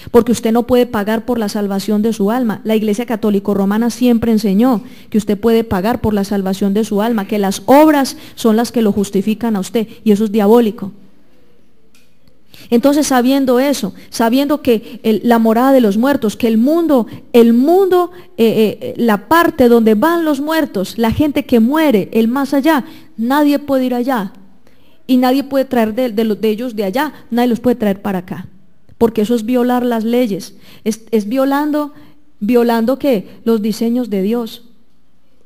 Porque usted no puede pagar por la salvación de su alma. La Iglesia Católico Romana siempre enseñó que usted puede pagar por la salvación de su alma, que las obras son las que lo justifican a usted, y eso es diabólico. Entonces, sabiendo eso, sabiendo que la morada de los muertos, que el mundo, la parte donde van los muertos, la gente que muere, el más allá, nadie puede ir allá. Y nadie puede traer de ellos de allá, nadie los puede traer para acá. Porque eso es violar las leyes. Es violando ¿qué? Los diseños de Dios.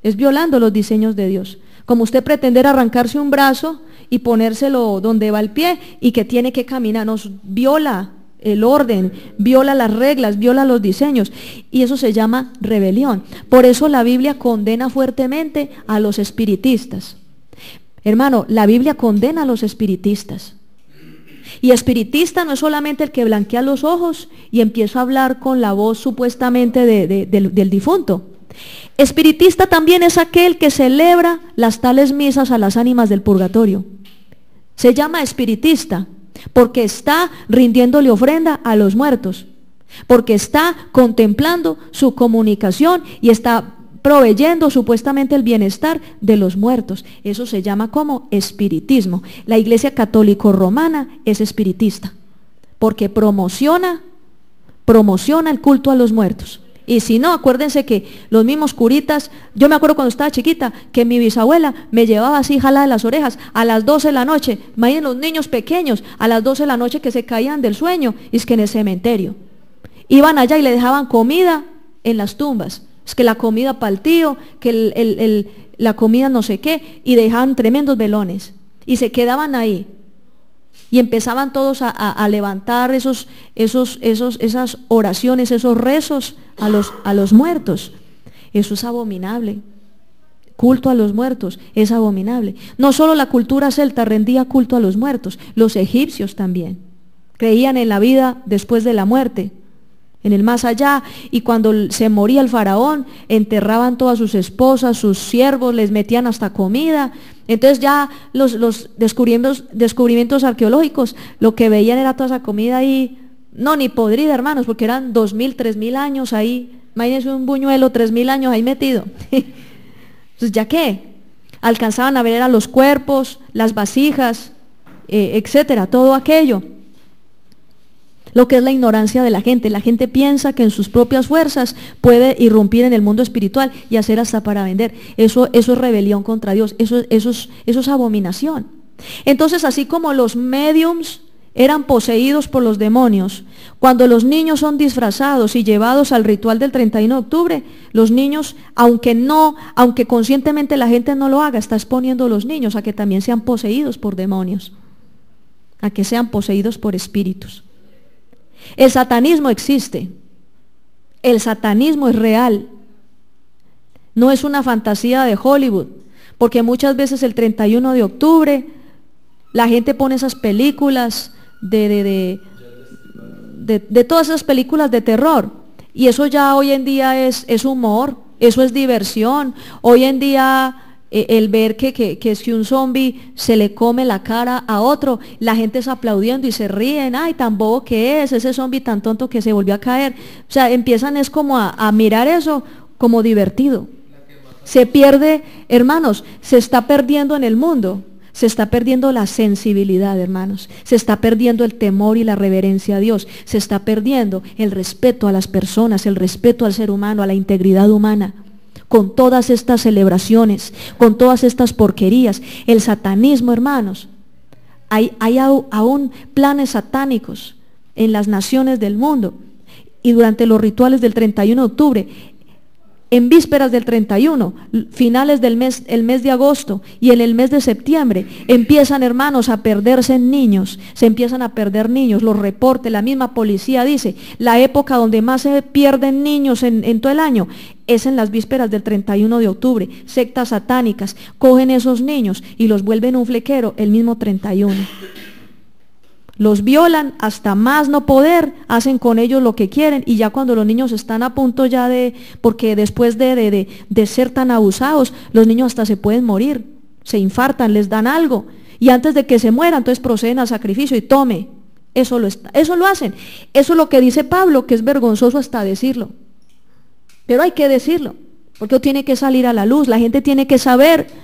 Es violando los diseños de Dios. Como usted pretender arrancarse un brazo y ponérselo donde va el pie y que tiene que caminar, nos viola el orden, viola las reglas, viola los diseños, y eso se llama rebelión. Por eso la Biblia condena fuertemente a los espiritistas. Hermano, la Biblia condena a los espiritistas. Y espiritista no es solamente el que blanquea los ojos y empieza a hablar con la voz supuestamente del difunto. Espiritista también es aquel que celebra las tales misas a las ánimas del purgatorio. Se llama espiritista porque está rindiéndole ofrenda a los muertos, porque está contemplando su comunicación y está proveyendo supuestamente el bienestar de los muertos. Eso se llama como espiritismo. La Iglesia Católica Romana es espiritista porque promociona el culto a los muertos. Y si no, acuérdense que los mismos curitas, yo me acuerdo cuando estaba chiquita, que mi bisabuela me llevaba así jalada de las orejas a las 12 de la noche, imaginen los niños pequeños, a las 12 de la noche que se caían del sueño, y es que en el cementerio. Iban allá y le dejaban comida en las tumbas, es que la comida para el tío, que la comida no sé qué, y dejaban tremendos velones, y se quedaban ahí. Y empezaban todos a levantar esas oraciones, esos rezos a los muertos. Eso es abominable. Culto a los muertos es abominable. No solo la cultura celta rendía culto a los muertos, los egipcios también. Creían en la vida después de la muerte, en el más allá, y cuando se moría el faraón, enterraban todas sus esposas, sus siervos, les metían hasta comida. Entonces ya los descubrimientos arqueológicos, lo que veían era toda esa comida ahí, no, ni podrida, hermanos, porque eran 2000, 3000 años ahí, imagínense un buñuelo, 3000 años ahí metido. Entonces, ¿ya qué? Alcanzaban a ver a los cuerpos, las vasijas, etcétera, todo aquello. Lo que es la ignorancia de la gente. La gente piensa que en sus propias fuerzas puede irrumpir en el mundo espiritual y hacer hasta para vender. Eso es rebelión contra Dios, eso es abominación. Entonces, así como los médiums eran poseídos por los demonios, cuando los niños son disfrazados y llevados al ritual del 31 de octubre, los niños, aunque conscientemente la gente no lo haga, está exponiendo a los niños a que también sean poseídos por demonios, a que sean poseídos por espíritus. El satanismo existe, el satanismo es real, no es una fantasía de Hollywood, porque muchas veces el 31 de octubre la gente pone esas películas de todas esas películas de terror, y eso ya hoy en día es humor, eso es diversión. Hoy en día el ver que si un zombie se le come la cara a otro, la gente está aplaudiendo y se ríen, ay, tan bobo que es, ese zombie tan tonto que se volvió a caer. O sea, empiezan es como a mirar eso como divertido. Se pierde, hermanos, se está perdiendo en el mundo, se está perdiendo la sensibilidad, hermanos, se está perdiendo el temor y la reverencia a Dios, se está perdiendo el respeto a las personas, el respeto al ser humano, a la integridad humana. Con todas estas celebraciones, con todas estas porquerías, el satanismo, hermanos, hay aún planes satánicos en las naciones del mundo, y durante los rituales del 31 de octubre, en vísperas del 31, finales del mes, el mes de agosto y en el mes de septiembre, empiezan, hermanos, a perderse niños, se empiezan a perder niños, los reportes, la misma policía dice, la época donde más se pierden niños en todo el año es en las vísperas del 31 de octubre, sectas satánicas, cogen esos niños y los vuelven un flequero el mismo 31. Los violan hasta más no poder, hacen con ellos lo que quieren, y ya cuando los niños están a punto ya porque después de ser tan abusados, los niños hasta se pueden morir, se infartan, les dan algo, y antes de que se mueran, entonces proceden a sacrificio y tome. Eso lo hacen. Eso es lo que dice Pablo, que es vergonzoso hasta decirlo. Pero hay que decirlo, porque tiene que salir a la luz, la gente tiene que saber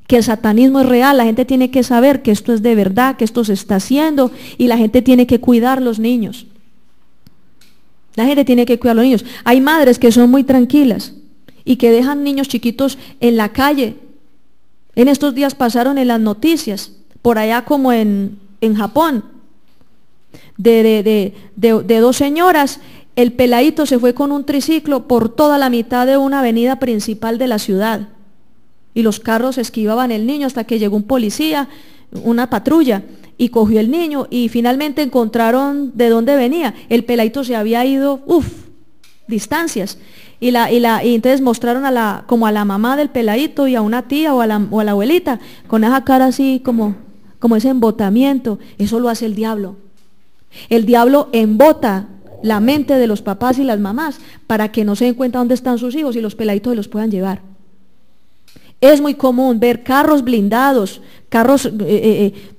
que el satanismo es real, la gente tiene que saber que esto es de verdad, que esto se está haciendo, y la gente tiene que cuidar los niños. La gente tiene que cuidar a los niños. Hay madres que son muy tranquilas y que dejan niños chiquitos en la calle. En estos días pasaron en las noticias, por allá como en Japón, de dos señoras. El peladito se fue con un triciclo por toda la mitad de una avenida principal de la ciudad. Y los carros esquivaban el niño hasta que llegó un policía, una patrulla, y cogió el niño, y finalmente encontraron de dónde venía. El peladito se había ido, distancias. Y entonces mostraron como a la mamá del peladito y a una tía o a la abuelita, con esa cara así como ese embotamiento. Eso lo hace el diablo. El diablo embota la mente de los papás y las mamás para que no se den cuenta dónde están sus hijos y los peladitos se los puedan llevar. Es muy común ver carros blindados, carros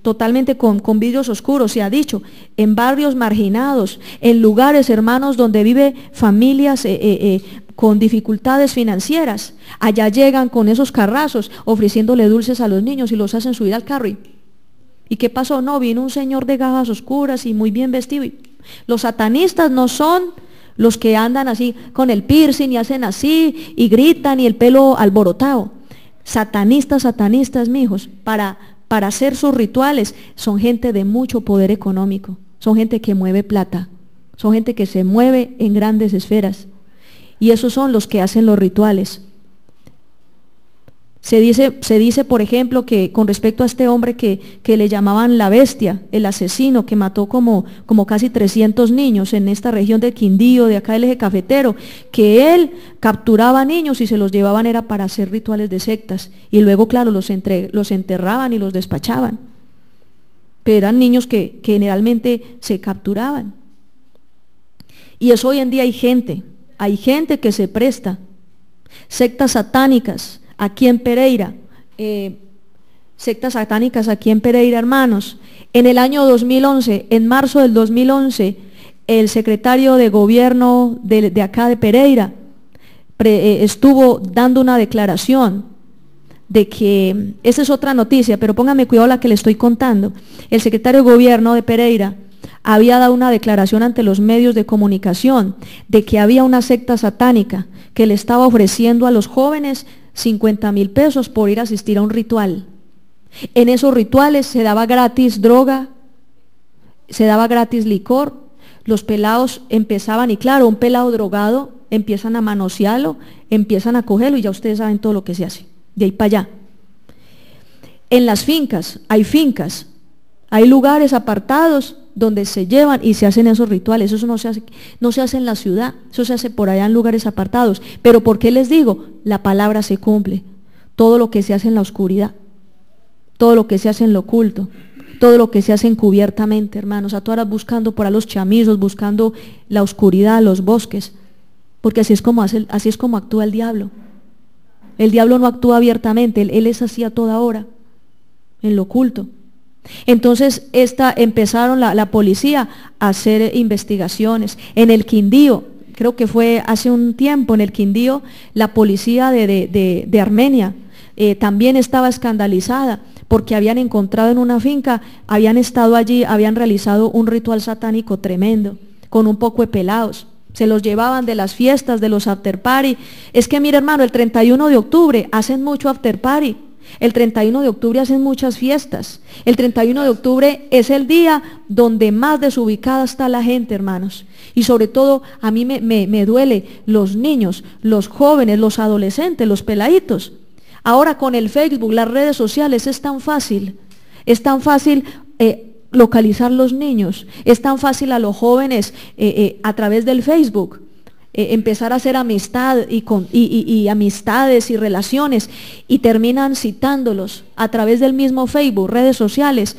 totalmente con vidrios oscuros, se ha dicho, en barrios marginados, en lugares, hermanos, donde vive familias con dificultades financieras. Allá llegan con esos carrazos ofreciéndole dulces a los niños y los hacen subir al carro. ¿Y qué pasó? No, vino un señor de gafas oscuras y muy bien vestido. Los satanistas no son los que andan así con el piercing y hacen así y gritan y el pelo alborotado. Satanistas, mijos, para hacer sus rituales, son gente de mucho poder económico, son gente que mueve plata, son gente que se mueve en grandes esferas, y esos son los que hacen los rituales. Se dice, por ejemplo, que con respecto a este hombre que le llamaban la bestia, el asesino que mató como casi 300 niños en esta región del Quindío, de acá del eje cafetero, que él capturaba niños y se los llevaban era para hacer rituales de sectas, y luego, claro, los enterraban y los despachaban. Pero eran niños que generalmente se capturaban. Y eso hoy en día hay gente que se presta, sectas satánicas, aquí en Pereira, sectas satánicas aquí en Pereira, hermanos. En el año 2011, en marzo del 2011, el secretario de gobierno de acá de Pereira estuvo dando una declaración de que, esa es otra noticia, pero póngame cuidado la que le estoy contando. El secretario de gobierno de Pereira había dado una declaración ante los medios de comunicación de que había una secta satánica que le estaba ofreciendo a los jóvenes 50.000 pesos por ir a asistir a un ritual. En esos rituales se daba gratis droga, se daba gratis licor, los pelados empezaban, y claro, un pelado drogado, empiezan a manosearlo, empiezan a cogerlo y ya ustedes saben todo lo que se hace, de ahí para allá. En las fincas, hay lugares apartados donde se llevan y se hacen esos rituales. Eso no se hace en la ciudad, eso se hace por allá en lugares apartados. Pero ¿por qué les digo? La palabra se cumple. Todo lo que se hace en la oscuridad, todo lo que se hace en lo oculto, todo lo que se hace encubiertamente, hermanos, a todas horas buscando por a los chamizos, buscando la oscuridad, los bosques, porque así es como actúa el diablo. El diablo no actúa abiertamente, él es así a toda hora, en lo oculto. Entonces empezaron la policía a hacer investigaciones. En el Quindío, creo que fue hace un tiempo, en el Quindío, la policía de Armenia también estaba escandalizada porque habían encontrado en una finca, habían estado allí, habían realizado un ritual satánico tremendo, con un poco de pelados. Se los llevaban de las fiestas, de los after party. Es que mire, hermano, el 31 de octubre hacen mucho after party. El 31 de octubre hacen muchas fiestas. El 31 de octubre es el día donde más desubicada está la gente, hermanos. Y sobre todo a mí me duele los niños, los jóvenes, los adolescentes, los peladitos. Ahora con el Facebook, las redes sociales, es tan fácil localizar los niños, es tan fácil a los jóvenes a través del Facebook. Empezar a hacer amistad y amistades y relaciones, y terminan citándolos a través del mismo Facebook, redes sociales,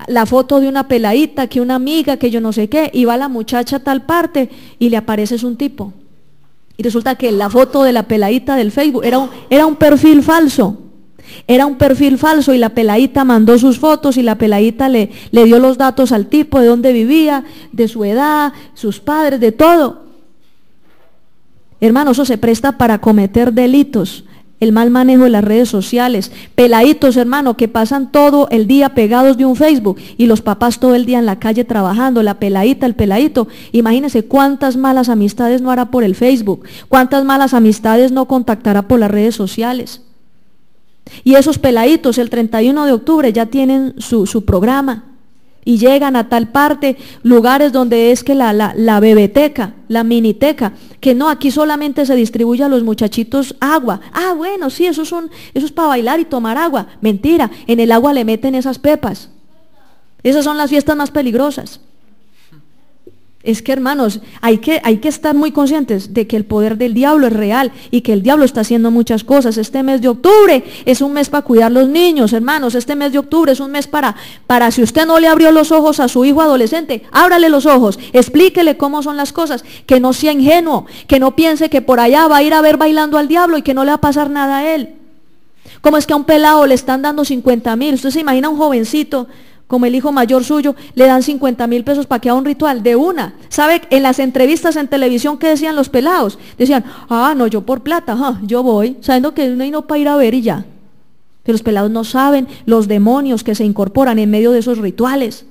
la foto de una peladita, que una amiga, que yo no sé qué, y va la muchacha a tal parte y le aparece un tipo, y resulta que la foto de la peladita del Facebook era un perfil falso. Era un perfil falso, y la peladita mandó sus fotos, y la peladita le dio los datos al tipo, de dónde vivía, de su edad, sus padres, de todo. Hermano, eso se presta para cometer delitos, el mal manejo de las redes sociales. Peladitos, hermano, que pasan todo el día pegados de un Facebook, y los papás todo el día en la calle trabajando, la peladita, el peladito. Imagínense cuántas malas amistades no hará por el Facebook, cuántas malas amistades no contactará por las redes sociales. Y esos peladitos el 31 de octubre ya tienen su programa, y llegan a tal parte, lugares donde es que la bebeteca, la miniteca, que no, aquí solamente se distribuye a los muchachitos agua. Ah, bueno, sí, eso es para bailar y tomar agua. Mentira, en el agua le meten esas pepas. Esas son las fiestas más peligrosas. Es que, hermanos, hay que estar muy conscientes de que el poder del diablo es real y que el diablo está haciendo muchas cosas. Este mes de octubre es un mes para cuidar los niños, hermanos. Este mes de octubre es un mes para si usted no le abrió los ojos a su hijo adolescente, ábrale los ojos, explíquele cómo son las cosas, que no sea ingenuo, que no piense que por allá va a ir a ver bailando al diablo y que no le va a pasar nada a él. ¿Cómo es que a un pelado le están dando 50,000? Usted se imagina a un jovencito como el hijo mayor suyo, le dan 50,000 pesos para que haga un ritual de una. ¿Sabe? En las entrevistas en televisión, ¿qué decían los pelados? Decían, no, yo por plata, yo voy, sabiendo que no hay no para ir a ver y ya. Que los pelados no saben los demonios que se incorporan en medio de esos rituales.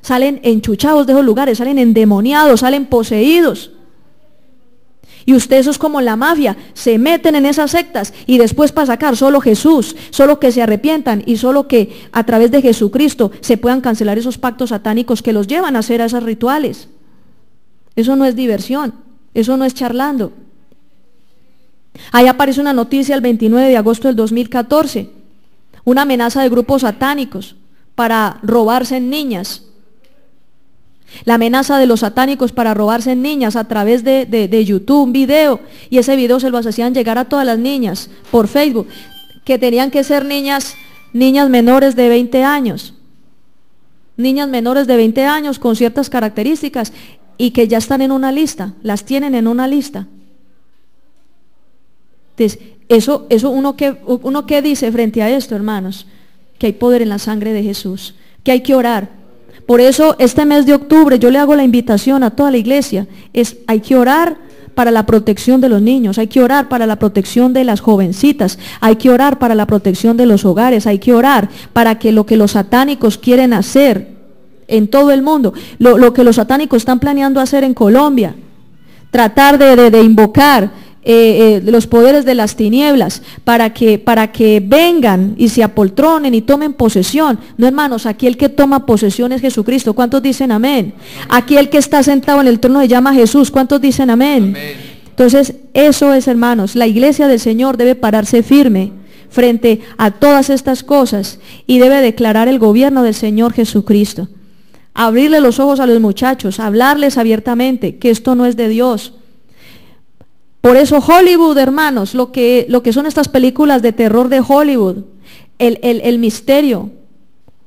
Salen enchuchados de esos lugares, salen endemoniados, salen poseídos. Y ustedes, eso es como la mafia, se meten en esas sectas y después para sacar solo Jesús, solo que se arrepientan y solo que a través de Jesucristo se puedan cancelar esos pactos satánicos que los llevan a hacer esos rituales. Eso no es diversión, eso no es charlando. Ahí aparece una noticia el 29 de agosto del 2014, una amenaza de grupos satánicos para robarse en niñas. La amenaza de los satánicos para robarse en niñas a través de YouTube, un video, y ese video se lo hacían llegar a todas las niñas por Facebook, que tenían que ser niñas menores de 20 años, niñas menores de 20 años con ciertas características y que ya están en una lista, las tienen en una lista. Entonces, eso uno que dice frente a esto, hermanos, que hay poder en la sangre de Jesús, que hay que orar. Por eso este mes de octubre yo le hago la invitación a toda la iglesia, hay que orar para la protección de los niños, hay que orar para la protección de las jovencitas, hay que orar para la protección de los hogares, hay que orar para que lo que los satánicos quieren hacer en todo el mundo, lo que los satánicos están planeando hacer en Colombia, tratar de invocar los poderes de las tinieblas para que vengan y se apoltronen y tomen posesión. No, hermanos, aquí el que toma posesión es Jesucristo. ¿Cuántos dicen amén? Aquí el que está sentado en el trono se llama Jesús. ¿Cuántos dicen amén? Amén. Entonces, eso es, hermanos, la iglesia del Señor debe pararse firme frente a todas estas cosas y debe declarar el gobierno del Señor Jesucristo. Abrirle los ojos a los muchachos, hablarles abiertamente que esto no es de Dios. Por eso Hollywood, hermanos, lo que son estas películas de terror de Hollywood, el misterio.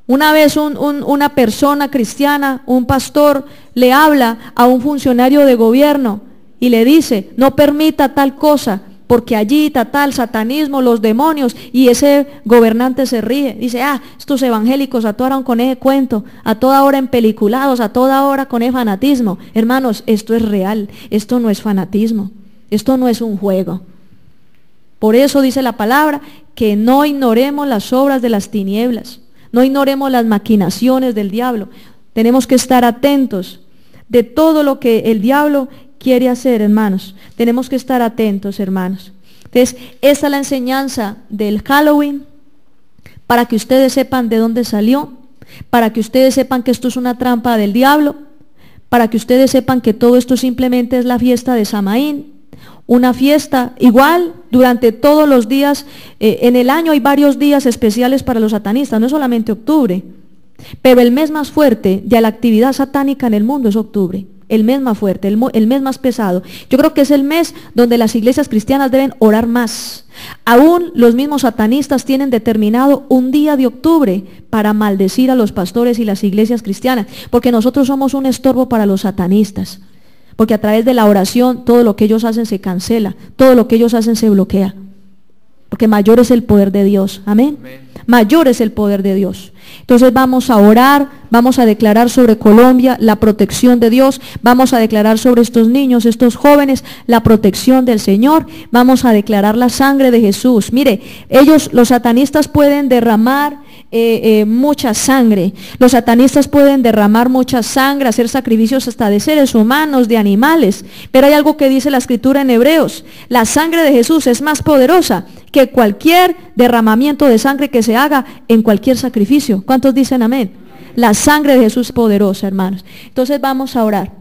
Una vez una persona cristiana, un pastor, le habla a un funcionario de gobierno y le dice, no permita tal cosa, porque allí está tal satanismo, los demonios, y ese gobernante se ríe, dice, estos evangélicos a toda hora con ese cuento, a toda hora en peliculados, a toda hora con ese fanatismo. Hermanos, esto es real, esto no es fanatismo. Esto no es un juego. Por eso dice la palabra que no ignoremos las obras de las tinieblas, no ignoremos las maquinaciones del diablo. Tenemos que estar atentos de todo lo que el diablo quiere hacer, hermanos. Tenemos que estar atentos, hermanos. Entonces, esta es la enseñanza del Halloween, para que ustedes sepan de dónde salió, para que ustedes sepan que esto es una trampa del diablo, para que ustedes sepan que todo esto simplemente es la fiesta de Samaín. Una fiesta igual durante todos los días, en el año hay varios días especiales para los satanistas, no es solamente octubre, pero el mes más fuerte de la actividad satánica en el mundo es octubre, el mes más fuerte, el mes más pesado. Yo creo que es el mes donde las iglesias cristianas deben orar más. Aún los mismos satanistas tienen determinado un día de octubre para maldecir a los pastores y las iglesias cristianas, porque nosotros somos un estorbo para los satanistas. Porque a través de la oración todo lo que ellos hacen se cancela, todo lo que ellos hacen se bloquea. Porque mayor es el poder de Dios, amén. Mayor es el poder de Dios. Entonces vamos a orar, vamos a declarar sobre Colombia la protección de Dios, vamos a declarar sobre estos niños, estos jóvenes, la protección del Señor, vamos a declarar la sangre de Jesús. Mire, los satanistas pueden derramar mucha sangre, los satanistas pueden derramar mucha sangre, hacer sacrificios hasta de seres humanos, de animales, pero hay algo que dice la escritura en Hebreos: la sangre de Jesús es más poderosa que cualquier derramamiento de sangre que se haga en cualquier sacrificio. ¿Cuántos dicen amén? La sangre de Jesús es poderosa, hermanos. Entonces vamos a orar.